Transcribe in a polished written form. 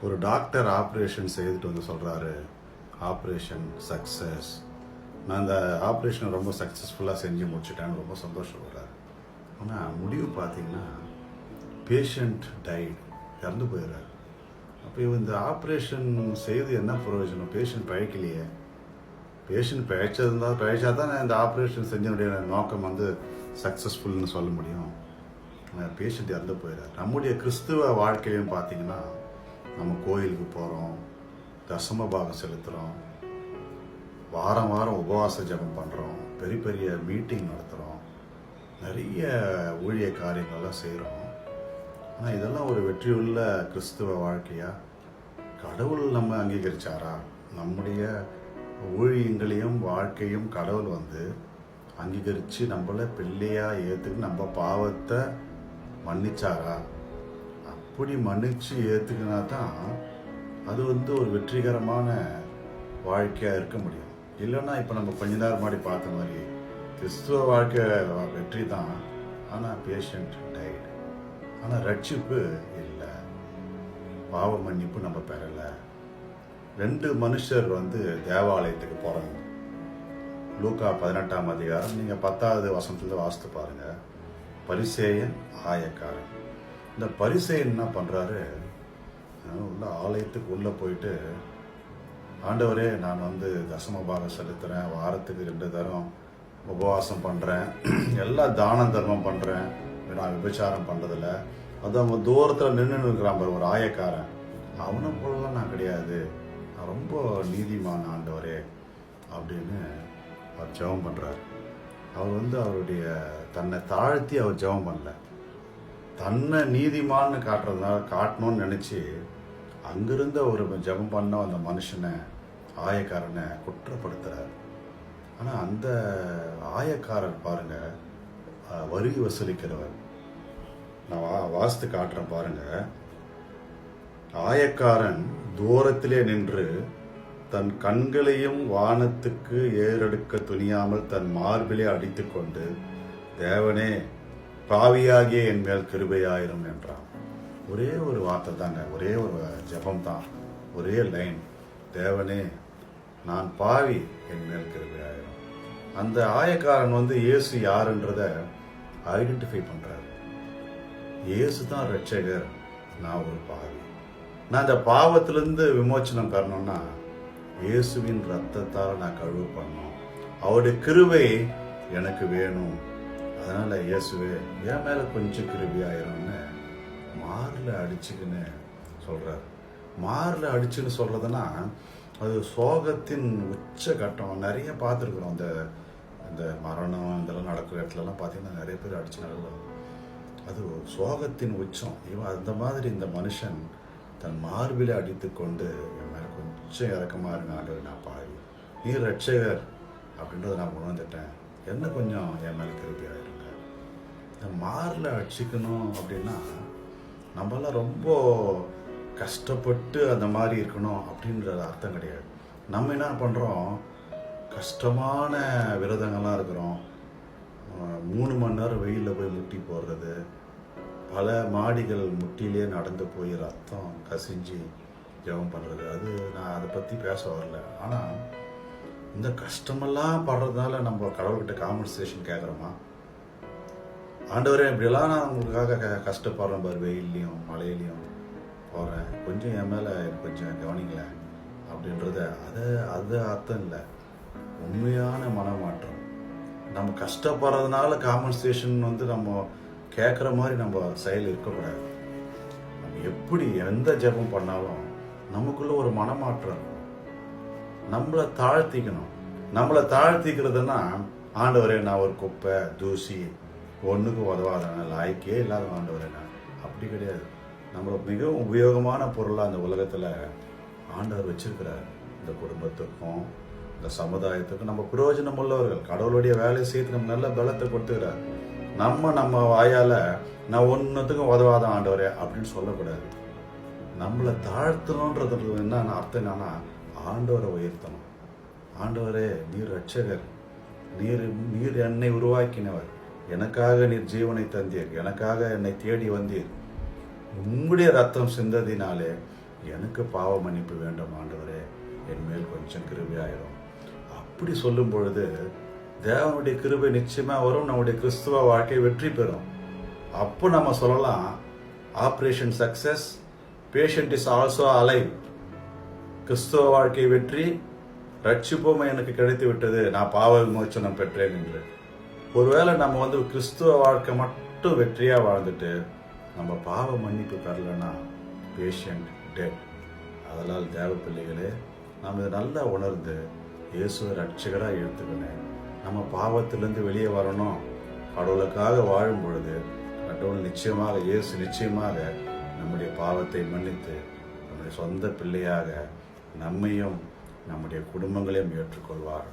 ஒரு doctor operation செய்துட்டு வந்து சொல்கிறாரு, ஆப்ரேஷன் சக்ஸஸ், நான் அந்த ஆப்ரேஷனை ரொம்ப சக்ஸஸ்ஃபுல்லாக செஞ்சு முடிச்சிட்டேன்னு ரொம்ப சந்தோஷப்படுறாரு. ஆனால் முடிவு பார்த்தீங்கன்னா பேஷண்ட் டைட், இறந்து போயிடுறாரு. அப்போ இந்த ஆப்ரேஷன் செய்து என்ன பிரயோஜனம்? பேஷண்ட் பழைக்கலையே. பேஷண்ட் பழைச்சா தான் இந்த ஆப்ரேஷன் செஞ்சனுடைய நோக்கம் வந்து சக்ஸஸ்ஃபுல்னு சொல்ல முடியும். பேஷண்ட் இறந்து போயிடுறாரு. நம்முடைய கிறிஸ்துவ வாழ்க்கையும் பார்த்தீங்கன்னா, நம்ம கோயிலுக்கு போகிறோம், தசம பாகம் செலுத்துகிறோம், வாரம் வாரம் உபவாச ஜபம் பண்ணுறோம், பெரிய பெரிய மீட்டிங் நடத்துகிறோம், நிறைய ஊழிய காரியங்கள்லாம் செய்கிறோம். ஆனால் இதெல்லாம் ஒரு வெற்றியுள்ள கிறிஸ்துவ வாழ்க்கையா? கடவுள் நம்ம அங்கீகரிச்சாரா? நம்முடைய ஊழியங்களையும் வாழ்க்கையும் கடவுள் வந்து அங்கீகரித்து நம்மளை பிள்ளையாக ஏற்றுக்கு நம்ம பாவத்தை மன்னிச்சாரா? அப்படி மன்னிச்சு ஏற்றுக்கினா தான் அது வந்து ஒரு வெற்றிகரமான வாழ்க்கையாக இருக்க முடியும். இல்லைன்னா இப்போ நம்ம கொஞ்ச நேரம் முன்னாடி பார்த்த மாதிரி கிறிஸ்துவ வாழ்க்கை வெற்றி தான், ஆனால் பேஷண்ட் டைட், ஆனால் ரட்சிப்பு இல்லை, பாவ மன்னிப்பு நம்ம பெறலை. 2 மனுஷர் வந்து தேவாலயத்துக்கு போகிறாங்க. லூக்கா 18ஆம் அதிகாரம், நீங்கள் 10வது வசனத்துல வாசித்து பாருங்க. பரிசேயன், ஆயக்காரன். இந்த பரிசேயன் என்ன பண்ணுறாரு, உள்ள ஆலயத்துக்கு உள்ளே போயிட்டு, ஆண்டவரே நான் வந்து தசம பாகம் செலுத்துகிறேன், வாரத்துக்கு 2 தரம் உபவாசம் பண்ணுறேன், எல்லா தான தர்மம் பண்ணுறேன், நான் விபச்சாரம் பண்ணுறதில்ல. அது அவங்க தூரத்தில் நின்று இருக்கிறான் பாரு ஒரு ஆயக்காரன், அவனை போலலாம் நான் கிடையாது, நான் ரொம்ப நீதிமான் ஆண்டவரே அப்படின்னு அவர் ஜெபம் பண்ணுறாரு. அவர் வந்து அவருடைய தன்னை தாழ்த்தி அவர் ஜெபம் பண்ணல, தன்னை நீதிமான்னு காட்டணும்னு நினச்சி அங்கிருந்த ஒரு ஜெபம் பண்ண அந்த மனுஷனை, ஆயக்காரனை குற்றப்படுத்துகிறார். ஆனால் அந்த ஆயக்காரர் பாருங்க, வரி வசூலிக்கிறவர். நான் வாசித்து காட்டுறேன் பாருங்க. ஆயக்காரன் தூரத்திலே நின்று தன் கண்களையும் வானத்துக்கு ஏறெடுக்க துணியாமல் தன் மார்பிலே அடித்து கொண்டு, தேவனே பாவியாகிய என் மேல் கிருபையாயிரும் என்றான். ஒரே ஒரு வார்த்தை தாங்க, ஒரே ஒரு ஜெபம் தான், ஒரே லைன், தேவனே நான் பாவி, என் மேல் கிருபையாயிரும். அந்த ஆயக்காரன் வந்து இயேசு யாருன்றத ஐடென்டிஃபை பண்றாரு. இயேசு தான் ரட்சகர், நான் ஒரு பாவி. நான் அந்த பாவத்திலிருந்து விமோச்சனம் பெறணும்னா இயேசுவின் ரத்தத்தால் நான் கழுவப்படணும், அவருடைய கிருபை எனக்கு வேணும். அதனால இயேசுவே என் மேல கொஞ்சம் கிருபையாயிரும்னு மார்ல அடிச்சுக்குன்னு சொல்றாரு. மார்ல அடிச்சுன்னு சொல்றதுன்னா அது சோகத்தின் உச்ச கட்டம். நிறைய பார்த்துருக்குறோம், இந்த மரணம் இதெல்லாம் நடக்கிற இடத்துலலாம் பார்த்தீங்கன்னா நிறைய பேர் அடிச்சு நடக்கும். அது சோகத்தின் உச்சம். இவன் அந்த மாதிரி இந்த மனுஷன் தன் மார்பிலே அடித்து கொண்டு, என் மேலே கொஞ்சம் இறக்கமாக இருங்க ஆண்டவர், நான் பாவி, நீ ரட்சகர் அப்படின்றத நான் உணர்ந்துட்டேன், என்ன கொஞ்சம் என் மேலே கிருபையாயிருங்க. இந்த மாரில் அடிச்சுக்கணும் அப்படின்னா நம்மளாம் ரொம்ப கஷ்டப்பட்டு அந்த மாதிரி இருக்கணும் அப்படின்றது அர்த்தம் கிடையாது. நம்ம என்ன பண்ணுறோம், கஷ்டமான விரதங்கள்லாம் இருக்கிறோம், 3 மணி நேரம் வெயிலில் போய் முட்டி போடுறது, பல மாடிகள் முட்டிலே நடந்து போய் ரத்தம் கசிஞ்சு ஜெபம் பண்ணுறது. அது நான் அதை பற்றி பேச வரல. ஆனால் இந்த கஷ்டமெல்லாம் படுறதுனால நம்ம கடவுள்கிட்ட காம்பன்சேஷன் கேட்குறோமா? ஆண்டவரே இப்படியெல்லாம் நான் உங்களுக்காக கஷ்டப்படுறேன் பாரு, வெயில்லையும் மழையிலையும் போகிறேன், கொஞ்சம் என் மேலே கொஞ்சம் கவனிக்கல அப்படின்றது அது அர்த்தம் இல்லை. உண்மையான மனமாற்றம். நம்ம கஷ்டப்படுறதுனால காம்பன்சேஷன் வந்து நம்ம கேட்குற மாதிரி நம்ம செயல் இருக்கக்கூடாது. நம்ம எப்படி எந்த ஜெபம் பண்ணாலும் நமக்குள்ள ஒரு மனமாற்றம் இருக்கும். நம்மளை தாழ்த்திக்கணும். நம்மளை தாழ்த்திக்கிறதுனா, ஆண்டவரே நான் ஒரு குப்பை தூசி ஒன்றுக்கும் உதவாதான லாய்க்கே இல்லாத ஆண்டவரே நான், அப்படி கிடையாது. நம்மளை மிகவும் உபயோகமான பொருளாக அந்த உலகத்தில் ஆண்டவர் வச்சிருக்கிறார். இந்த குடும்பத்துக்கும் இந்த சமுதாயத்துக்கும் நம்ம பிரயோஜனம் உள்ளவர்கள், கடவுளுடைய வேலையை செய்து நம்ம நல்ல பலத்தை கொடுத்துக்கிறார். நம்ம வாயால் நான் ஒன்றுத்துக்கும் உதவாத ஆண்டவரே அப்படின்னு சொல்லக்கூடாது. நம்மளை தாழ்த்தணுன்றது என்னன்னா அர்த்தம் என்னன்னா, ஆண்டவரை உயர்த்தணும். ஆண்டவரே நீர் ரட்சகர், நீர் என்னை உருவாக்கினவர், எனக்காக நீர் ஜீவனை தந்தீர், எனக்காக என்னை தேடி வந்தீர், உம்முடைய ரத்தம் சிந்ததினாலே எனக்கு பாவ மன்னிப்பு வேண்டும் ஆண்டவரே, என் மேல் கொஞ்சம் கிருபையாயிரும். அப்படி சொல்லும் பொழுது தேவனுடைய கிருபை நிச்சயமா வரும், நம்முடைய கிறிஸ்துவ வாழ்க்கை வெற்றி பெறும். அப்போ நம்ம சொல்லலாம், operation success, patient is also alive. கிறிஸ்துவ வாழ்க்கை வெற்றி, ரட்சிப்பும் எனக்கு கிடைத்து விட்டது, நான் பாவ விமோச்சனம் பெற்றேன் என்று. ஒருவேளை நம்ம கிறிஸ்துவ வாழ்க்கை மட்டும் வெற்றியா வாழ்ந்துட்டு நம்ம பாவ மன்னிப்பு பெறலைன்னா பேஷண்ட் டெட். அதனால் தேவ பிள்ளைகளே, நாம் இதை நல்லா உணர்ந்து இயேசுவை ரட்சகராக எடுத்துக்கணும். நம்ம பாவத்திலிருந்து வெளியே வரணும். கடவுளுக்காக வாழும் பொழுது கடவுள் நிச்சயமாக, இயேசு நிச்சயமாக நம்முடைய பாவத்தை மன்னித்து நம்முடைய சொந்த பிள்ளையாக நம்மையும் நம்முடைய குடும்பங்களையும் ஏற்றுக்கொள்வார்.